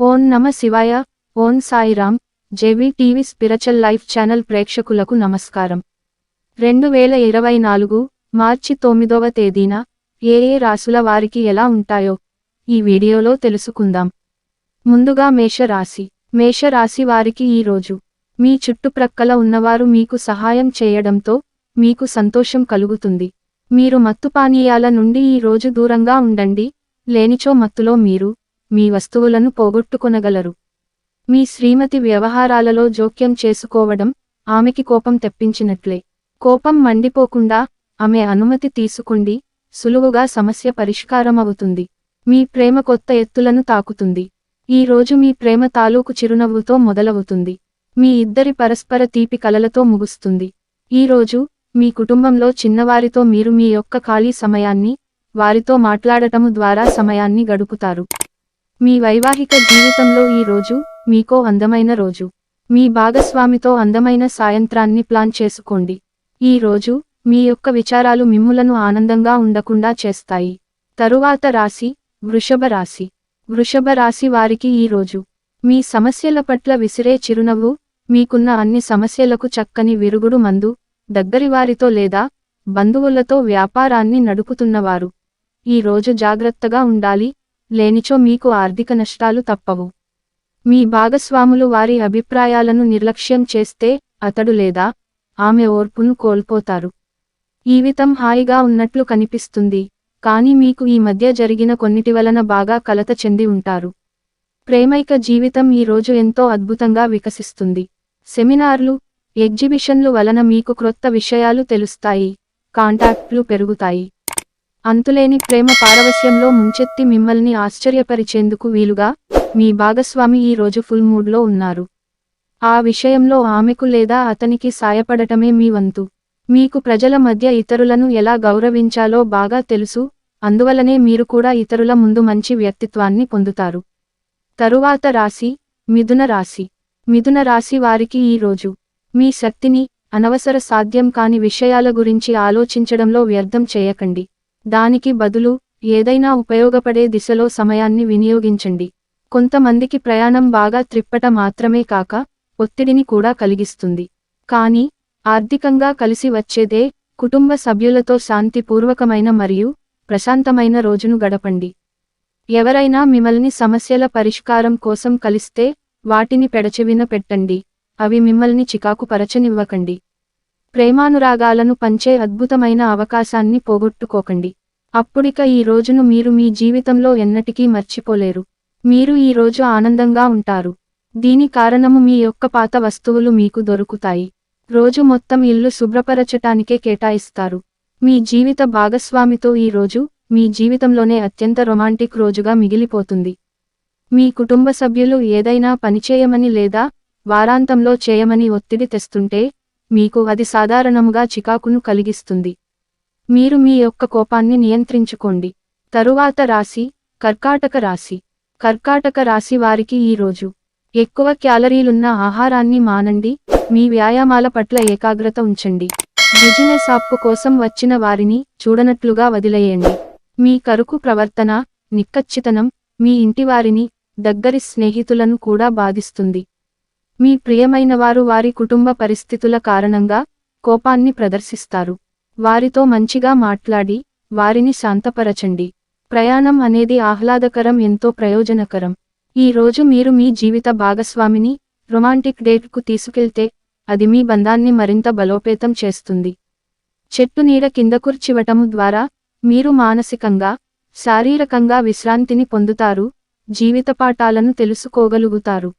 ఓం నమ శివాయ. ఓం Sairam. JV TV spiritual life channel ప్రేక్షకులకు నమస్కారం. 2024 మార్చి 9వ తేదీన ఏ రాశుల వారికి ఎలా ఉంటాయో ఈ వీడియోలో తెలుసుకుందాం. ముందుగా మేషరాశి. మేషరాశి వారికి ఈ రోజు మీ చుట్టుప్రక్కల ఉన్నవారు మీకు సహాయం చేయడంతో మీకు సంతోషం కలుగుతుంది. మీరు మత్తుపానీయాల నుండి ఈ రోజు దూరంగా ఉండండి, లేనిచో మత్తులో మీరు మీ వస్తువులను పోగొట్టుకొనగలరు. మీ శ్రీమతి వ్యవహారాలలో జోక్యం చేసుకోవడం ఆమెకి కోపం తెప్పించినట్లే. కోపం మండిపోకుండా ఆమె అనుమతి తీసుకోండి, సులువుగా సమస్య పరిష్కారమవుతుంది. మీ ప్రేమ కొత్త ఎత్తులను తాకుతుంది. ఈ రోజు మీ ప్రేమ తాలూకు చిరునవ్వుతో మొదలవుతుంది. మీ ఇద్దరి పరస్పర తీపి కలలతో ముగుస్తుంది. ఈ రోజు మీ కుటుంబంలో చిన్నవారితో మీరు మీ యొక్క ఖాళీ సమయాన్ని వారితో మాట్లాడటము ద్వారా సమయాన్ని గడుపుతారు. మీ వైవాహిక జీవితంలో ఈ రోజు మీకో అందమైన రోజు. మీ భాగస్వామితో అందమైన సాయంత్రాన్ని ప్లాన్ చేసుకోండి. ఈ రోజు మీ యొక్క విచారాలు మిమ్ములను ఆనందంగా ఉండకుండా చేస్తాయి. తరువాత రాశి వృషభ రాశి. వృషభ రాశి వారికి ఈ రోజు మీ సమస్యల పట్ల విసిరే చిరునవ్వు, మీకున్న అన్ని సమస్యలకు చక్కని విరుగుడు మందు, దగ్గరివారితో లేదా బంధువులతో వ్యాపారాన్ని నడుపుతున్నవారు ఈ రోజు జాగ్రత్తగా ఉండాలి, లేనిచో మీకు ఆర్థిక నష్టాలు తప్పవు. మీ భాగస్వాములు వారి అభిప్రాయాలను నిర్లక్ష్యం చేస్తే అతడు లేదా ఆమె ఓర్పును కోల్పోతారు. జీవితం హాయిగా ఉన్నట్లు కనిపిస్తుంది, కానీ మీకు ఈ మధ్య జరిగిన కొన్నిటి వలన బాగా కలత చెంది ఉంటారు. ప్రేమైక జీవితం ఈ రోజు ఎంతో అద్భుతంగా వికసిస్తుంది. సెమినార్లు, ఎగ్జిబిషన్లు వలన మీకు క్రొత్త విషయాలు తెలుస్తాయి, కాంటాక్ట్లు పెరుగుతాయి. అంతులేని ప్రేమ పారవస్యంలో ముంచెత్తి మిమ్మల్ని ఆశ్చర్యపరిచేందుకు వీలుగా మీ భాగస్వామి ఈ రోజు ఫుల్ మూడ్లో ఉన్నారు. ఆ విషయంలో ఆమెకు లేదా అతనికి సాయపడటమే మీ వంతు. మీకు ప్రజల మధ్య ఇతరులను ఎలా గౌరవించాలో బాగా తెలుసు, అందువలనే మీరు కూడా ఇతరుల ముందు మంచి వ్యక్తిత్వాన్ని పొందుతారు. తరువాత రాశి మిథున రాశి. మిథున రాశి వారికి ఈ రోజు మీ శక్తిని అనవసర సాధ్యం కాని విషయాల గురించి ఆలోచించడంలో వ్యర్థం చేయకండి. దానికి బదులు ఏదైనా ఉపయోగపడే దిశలో సమయాన్ని వినియోగించండి. కొంతమందికి ప్రయాణం బాగా త్రిప్పట మాత్రమే కాక ఒత్తిడిని కూడా కలిగిస్తుంది. కానీ ఆర్థికంగా కలిసి వచ్చేదే కుటుంబ సభ్యులతో శాంతిపూర్వకమైన మరియు ప్రశాంతమైన రోజును గడపండి. ఎవరైనా మిమ్మల్ని సమస్యల పరిష్కారం కోసం కలిస్తే వాటిని పెడచెవిన పెట్టండి, అవి మిమ్మల్ని చికాకు పరచనివ్వకండి. ప్రేమానురాగాలను పంచే అద్భుతమైన అవకాశాన్ని పోగొట్టుకోకండి. అప్పుడిక ఈ రోజును మీరు మీ జీవితంలో ఎన్నటికీ మర్చిపోలేరు. మీరు ఈ రోజు ఆనందంగా ఉంటారు. దీని కారణము మీ యొక్క పాత వస్తువులు మీకు దొరుకుతాయి. రోజు మొత్తం ఇల్లు శుభ్రపరచటానికే కేటాయిస్తారు. మీ జీవిత భాగస్వామితో ఈ రోజు మీ జీవితంలోనే అత్యంత రొమాంటిక్ రోజుగా మిగిలిపోతుంది. మీ కుటుంబ సభ్యులు ఏదైనా పనిచేయమని లేదా వారాంతంలో చేయమని ఒత్తిడి తెస్తుంటే మీకు అది సాధారణముగా చికాకును కలిగిస్తుంది. మీరు మీ యొక్క కోపాన్ని నియంత్రించుకోండి. తరువాత రాశి కర్కాటక రాశి. కర్కాటక రాశి వారికి ఈ రోజు ఎక్కువ క్యాలరీలున్న ఆహారాన్ని మానండి, మీ వ్యాయామాల పట్ల ఏకాగ్రత ఉంచండి. బిజినెస్ అప్పు కోసం వచ్చిన వారిని చూడనట్లుగా వదిలేయండి. మీ కరుకు ప్రవర్తన, నిక్కచ్చితనం మీ ఇంటివారిని, దగ్గరి స్నేహితులను కూడా బాధిస్తుంది. మీ ప్రియమైనవారు వారి కుటుంబ పరిస్థితుల కారణంగా కోపాన్ని ప్రదర్శిస్తారు. వారితో మంచిగా మాట్లాడి వారిని శాంతపరచండి. ప్రయాణం అనేది ఆహ్లాదకరం, ఎంతో ప్రయోజనకరం. ఈ రోజు మీరు మీ జీవిత భాగస్వామిని రొమాంటిక్ డేట్కు తీసుకెళ్తే అది మీ బంధాన్ని మరింత బలోపేతం చేస్తుంది. చెట్టు నీడ కింద కూర్చోవటము ద్వారా మీరు మానసికంగా, శారీరకంగా విశ్రాంతిని పొందుతారు, జీవిత పాఠాలను తెలుసుకోగలుగుతారు.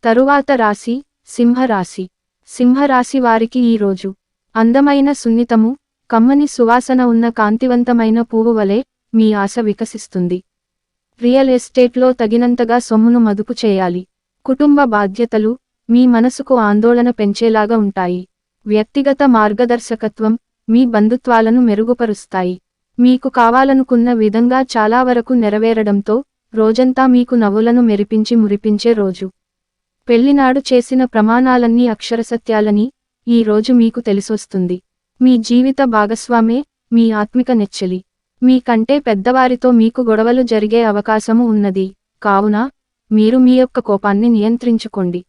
తరువాత రాశి సింహరాశి. సింహరాశి వారికి ఈ రోజు అందమైన సున్నితము, కమ్మని సువాసన ఉన్న కాంతివంతమైన పువ్వు వలె మీ ఆశ వికసిస్తుంది. రియల్ ఎస్టేట్లో తగినంతగా సొమ్మును మదుపు చేయాలి. కుటుంబ బాధ్యతలు మీ మనసుకు ఆందోళన పెంచేలాగా ఉంటాయి. వ్యక్తిగత మార్గదర్శకత్వం మీ బంధుత్వాలను మెరుగుపరుస్తాయి. మీకు కావాలనుకున్న విధంగా చాలా వరకు నెరవేరడంతో రోజంతా మీకు నవ్వులను మెరిపించి మురిపించే రోజు. పెళ్లినాడు చేసిన ప్రమాణాలన్నీ అక్షరసత్యాలని ఈ రోజు మీకు తెలిసొస్తుంది. మీ జీవిత భాగస్వామే మీ ఆత్మిక నెచ్చెలి. మీ కంటే పెద్దవారితో మీకు గొడవలు జరిగే అవకాశము ఉన్నది, కావున మీరు మీ యొక్క కోపాన్ని నియంత్రించుకోండి.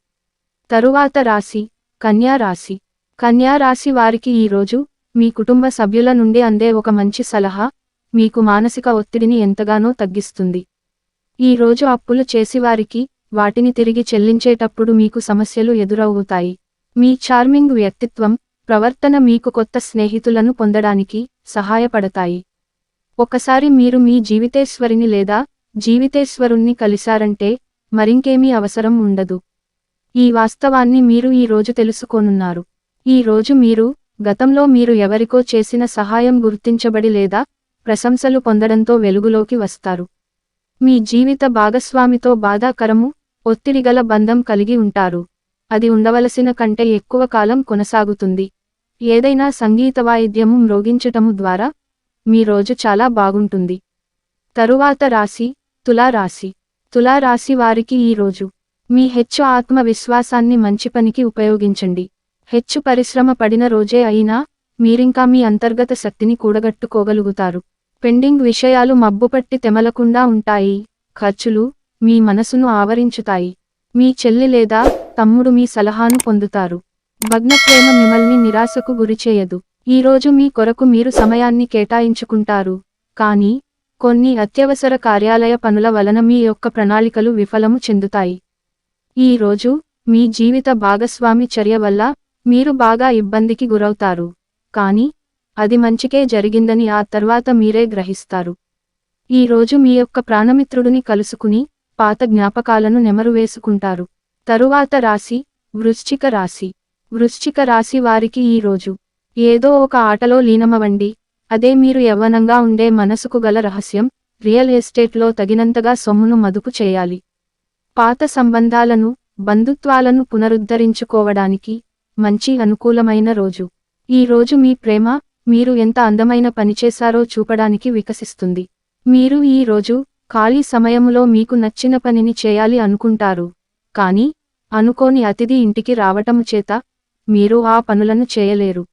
తరువాత రాశి కన్యా రాశి. కన్యా రాశి వారికి ఈ రోజు మీ కుటుంబ సభ్యుల నుండి అందే ఒక మంచి సలహా మీకు మానసిక ఒత్తిడిని ఎంతగానో తగ్గిస్తుంది. ఈ రోజు అప్పులు చేసివారికి వాటిని తిరిగి చెల్లించేటప్పుడు మీకు సమస్యలు ఎదురవుతాయి. మీ చార్మింగ్ వ్యక్తిత్వం, ప్రవర్తన మీకు కొత్త స్నేహితులను పొందడానికి సహాయపడతాయి. ఒకసారి మీరు మీ జీవితేశ్వరిని లేదా జీవితేశ్వరుణ్ణి కలిశారంటే మరింకేమీ అవసరం ఉండదు. ఈ వాస్తవాన్ని మీరు ఈ రోజు తెలుసుకోనున్నారు. ఈ రోజు మీరు గతంలో మీరు ఎవరికో చేసిన సహాయం గుర్తించబడి లేదా ప్రశంసలు పొందడంతో వెలుగులోకి వస్తారు. మీ జీవిత భాగస్వామితో బాధాకరము, ఒత్తిడిగల బంధం కలిగి ఉంటారు. అది ఉండవలసిన కంటే ఎక్కువ కాలం కొనసాగుతుంది. ఏదైనా సంగీత వాయిద్యము మ్రోగించటము ద్వారా మీ రోజు చాలా బాగుంటుంది. తరువాత రాశి తులా రాశి. తులా రాశి వారికి ఈ రోజు మీ హెచ్చు ఆత్మవిశ్వాసాన్ని మంచి పనికి ఉపయోగించండి. హెచ్చు పరిశ్రమ పడిన రోజే అయినా మీరింకా మీ అంతర్గత శక్తిని కూడగట్టుకోగలుగుతారు. పెండింగ్ విషయాలు మబ్బుపట్టి తెమలకుండా ఉంటాయి. ఖర్చులు మీ మనసును ఆవరించుతాయి. మీ చెల్లి లేదా తమ్ముడు మీ సలహాను పొందుతారు. భగ్న ప్రేమ మిమ్మల్ని నిరాశకు గురిచేయదు. ఈరోజు మీ కొరకు మీరు సమయాన్ని కేటాయించుకుంటారు. కానీ కొన్ని అత్యవసర కార్యాలయ పనుల వలన మీ యొక్క ప్రణాళికలు విఫలము చెందుతాయి. ఈ రోజు మీ జీవిత భాగస్వామి చర్య వల్ల మీరు బాగా ఇబ్బందికి గురవుతారు. కానీ అది మంచికే జరిగిందని ఆ తర్వాత మీరే గ్రహిస్తారు. ఈ రోజు మీ యొక్క ప్రాణమిత్రుడిని కలుసుకుని పాత జ్ఞాపకాలను నెమరువేసుకుంటారు. తరువాత రాశి వృశ్చిక రాశి. వృశ్చిక రాశి వారికి ఈ రోజు ఏదో ఒక ఆటలో లీనమవ్వండి. అదే మీరు యవ్వనంగా ఉండే మనసుకు గల రహస్యం. రియల్ ఎస్టేట్లో తగినంతగా సొమ్మును మదుపు చేయాలి. పాత సంబంధాలను, బంధుత్వాలను పునరుద్ధరించుకోవడానికి మంచి అనుకూలమైన రోజు. ఈ రోజు మీ ప్రేమ మీరు ఎంత అందమైన పనిచేశారో చూపడానికి వికసిస్తుంది. మీరు ఈ రోజు ఖాళీ సమయములో మీకు నచ్చిన పనిని చేయాలి అనుకుంటారు. కానీ అనుకోని అతిథి ఇంటికి రావటము చేత మీరు ఆ పనులను చేయలేరు.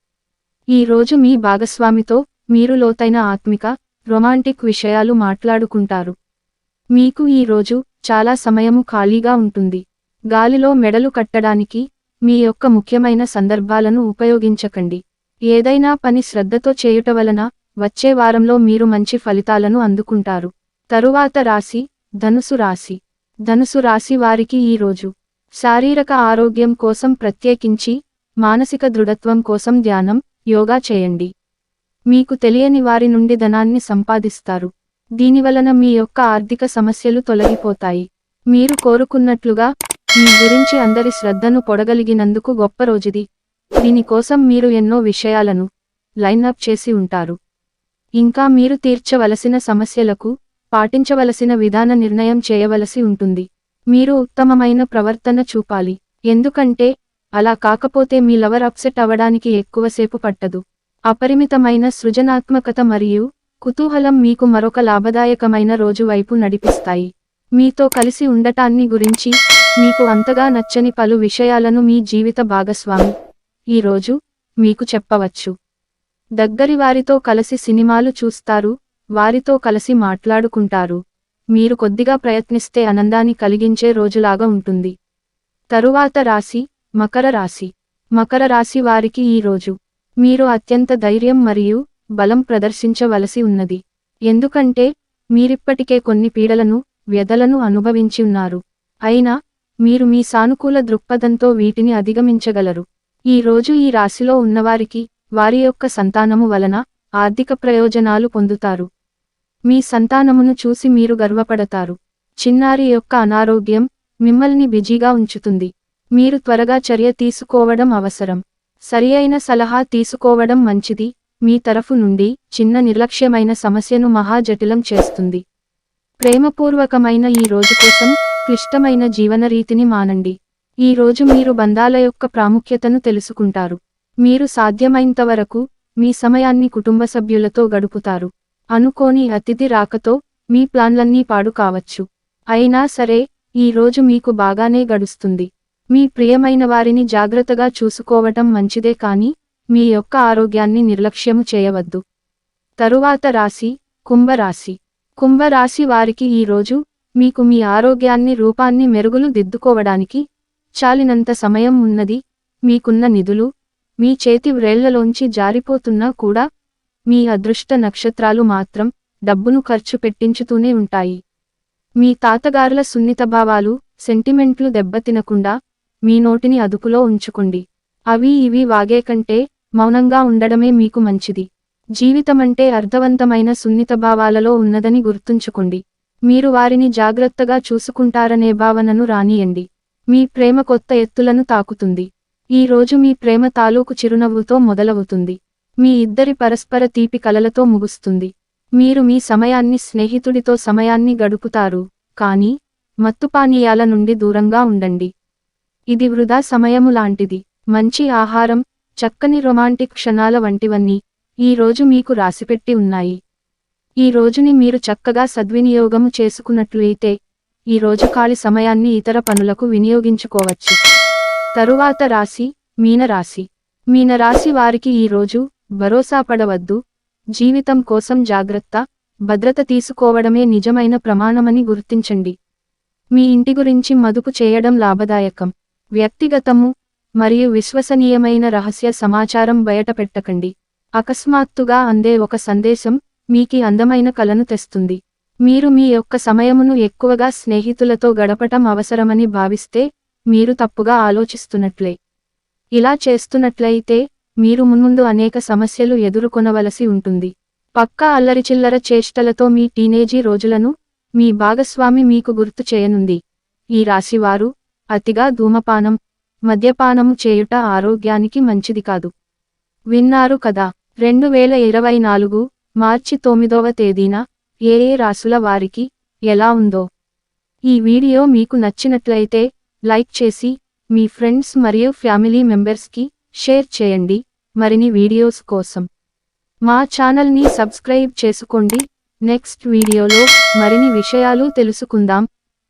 ఈ రోజు మీ భాగస్వామితో మీరు లోతైన ఆత్మిక, రొమాంటిక్ విషయాలు మాట్లాడుకుంటారు. మీకు ఈ రోజు చాలా సమయము ఖాళీగా ఉంటుంది. గాలిలో మెడలు కట్టడానికి మీ యొక్క ముఖ్యమైన సందర్భాలను ఉపయోగించకండి. ఏదైనా పని శ్రద్ధతో చేయుట వలన వచ్చే వారంలో మీరు మంచి ఫలితాలను అందుకుంటారు. తరువాత రాశి ధనుసు రాశి. ధనుసు రాశి వారికి ఈ రోజు శారీరక ఆరోగ్యం కోసం ప్రత్యేకించి మానసిక దృఢత్వం కోసం ధ్యానం, యోగా చేయండి. మీకు తెలియని వారి నుండి ధనాన్ని సంపాదిస్తారు. దీనివలన మీ యొక్క ఆర్థిక సమస్యలు తొలగిపోతాయి. మీరు కోరుకున్నట్లుగా మీ గురించి అందరి శ్రద్ధను పొడగలిగినందుకు గొప్ప రోజుది. దీనికోసం మీరు ఎన్నో విషయాలను లైన్అప్ చేసి ఉంటారు. ఇంకా మీరు తీర్చవలసిన సమస్యలకు పాటించవలసిన విధాన నిర్ణయం చేయవలసి ఉంటుంది. మీరు ఉత్తమమైన ప్రవర్తన చూపాలి. ఎందుకంటే అలా కాకపోతే మీ లవర్ అప్సెట్ అవ్వడానికి ఎక్కువసేపు పట్టదు. అపరిమితమైన సృజనాత్మకత మరియు కుతూహలం మీకు మరొక లాభదాయకమైన రోజు వైపు నడిపిస్తాయి. మీతో కలిసి ఉండటాన్ని గురించి మీకు అంతగా నచ్చని పలు విషయాలను మీ జీవిత భాగస్వామి ఈ రోజు మీకు చెప్పవచ్చు. దగ్గరి వారితో కలిసి సినిమాలు చూస్తారు, వారితో కలిసి మాట్లాడుకుంటారు. మీరు కొద్దిగా ప్రయత్నిస్తే ఆనందాన్ని కలిగించే రోజులాగా ఉంటుంది. తరువాత రాశి మకర రాశి. మకర రాశి వారికి ఈ రోజు మీరు అత్యంత ధైర్యం మరియు బలం ప్రదర్శించవలసి ఉన్నది. ఎందుకంటే మీరిప్పటికే కొన్ని పీడలను, వ్యధలను అనుభవించి ఉన్నారు. అయినా మీరు మీ సానుకూల దృక్పథంతో వీటిని అధిగమించగలరు. ఈ రోజు ఈ రాశిలో ఉన్నవారికి వారి యొక్క సంతానము వలన ఆర్థిక ప్రయోజనాలు పొందుతారు. మీ సంతానమును చూసి మీరు గర్వపడతారు. చిన్నారి యొక్క అనారోగ్యం మిమ్మల్ని బిజీగా ఉంచుతుంది. మీరు త్వరగా చర్య తీసుకోవడం అవసరం. సరియైన సలహా తీసుకోవడం మంచిది. మీ తరఫు నుండి చిన్న నిర్లక్ష్యమైన సమస్యను మహా జటిలం చేస్తుంది. ప్రేమపూర్వకమైన ఈ రోజు కోసం క్లిష్టమైన జీవనరీతిని మానండి. ఈ రోజు మీరు బంధాల యొక్క ప్రాముఖ్యతను తెలుసుకుంటారు. మీరు సాధ్యమైనంతవరకు మీ సమయాన్ని కుటుంబ సభ్యులతో గడుపుతారు. అనుకోని అతిథి రాకతో మీ ప్లాన్లన్నీ పాడు కావచ్చు. అయినా సరే ఈ రోజు మీకు బాగానే గడుస్తుంది. మీ ప్రియమైన వారిని జాగ్రత్తగా చూసుకోవటం మంచిదే కానీ మీ యొక్క ఆరోగ్యాన్ని నిర్లక్ష్యము చేయవద్దు. తరువాత రాశి కుంభరాశి. కుంభరాశి వారికి ఈ రోజు మీకు మీ ఆరోగ్యాన్ని రూపాన్ని మెరుగులు దిద్దుకోవడానికి చాలినంత సమయం ఉన్నది. మీకున్న నిధులు మీ చేతి వ్రేళ్లలోంచి జారిపోతున్నా కూడా మీ అదృష్ట నక్షత్రాలు మాత్రం డబ్బును ఖర్చు పెట్టించుతూనే ఉంటాయి. మీ తాతగారుల సున్నితభావాలు సెంటిమెంట్లు దెబ్బతినకుండా మీ నోటిని అదుపులో ఉంచుకోండి. అవి ఇవి వాగే కంటే మౌనంగా ఉండడమే మీకు మంచిది. జీవితమంటే అర్థవంతమైన సున్నితభావాలలో ఉన్నదని గుర్తుంచుకోండి. మీరు వారిని జాగ్రత్తగా చూసుకుంటారనే భావనను రానియండి. మీ ప్రేమ కొత్త ఎత్తులను తాకుతుంది. ఈ రోజు మీ ప్రేమ తాలూకు చిరునవ్వుతో మొదలవుతుంది. మీ ఇద్దరి పరస్పర తీపి కలలతో ముగుస్తుంది. మీరు మీ సమయాన్ని స్నేహితుడితో సమయాన్ని గడుపుతారు, కానీ మత్తుపానీయాల నుండి దూరంగా ఉండండి. ఇది వృధా సమయము లాంటిది. మంచి ఆహారం, చక్కని రొమాంటిక్ క్షణాల వంటివన్నీ ఈ రోజు మీకు రాసిపెట్టి ఉన్నాయి. ఈ రోజుని మీరు చక్కగా సద్వినియోగము చేసుకున్నట్లయితే ఈ రోజు ఖాళీ సమయాన్ని ఇతర పనులకు వినియోగించుకోవచ్చు. తరువాత రాశి మీనరాశి. మీనరాశి వారికి ఈ రోజు భరోసా పడవద్దు. జీవితం కోసం జాగ్రత్త, భద్రత తీసుకోవడమే నిజమైన ప్రమాణమని గుర్తించండి. మీ ఇంటి గురించి మదుపు చేయడం లాభదాయకం. వ్యక్తిగతము మరియు విశ్వసనీయమైన రహస్య సమాచారం బయటపెట్టకండి. అకస్మాత్తుగా అందే ఒక సందేశం మీకి అందమైన కలను తెస్తుంది. మీరు మీ యొక్క సమయమును ఎక్కువగా స్నేహితులతో గడపటం అవసరమని భావిస్తే మీరు తప్పుగా ఆలోచిస్తున్నట్లే. ఇలా చేస్తున్నట్లయితే మీరు మున్ముందు అనేక సమస్యలు ఎదుర్కొనవలసి ఉంటుంది. పక్కా అల్లరిచిల్లర చేష్టలతో మీ టీనేజీ రోజులను మీ భాగస్వామి మీకు గుర్తు చేయనుంది. ఈ రాశివారు అతిగా ధూమపానం, మద్యపానము చేయుట ఆరోగ్యానికి మంచిది కాదు. విన్నారు కదా, 2024 మార్చి 9వ తేదీన ఏ రాశుల వారికి ఎలా ఉందో. ఈ వీడియో మీకు నచ్చినట్లయితే లైక్ చేసి మీ ఫ్రెండ్స్ మరియు ఫ్యామిలీ మెంబర్స్కి షేర్ చేయండి. మరిన్ని వీడియోస్ కోసం మా ఛానల్ని సబ్స్క్రైబ్ చేసుకోండి. నెక్స్ట్ వీడియోలో మరిన్ని విషయాలు తెలుసుకుందాం.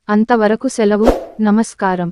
అంతవరకు సెలవు. నమస్కారం.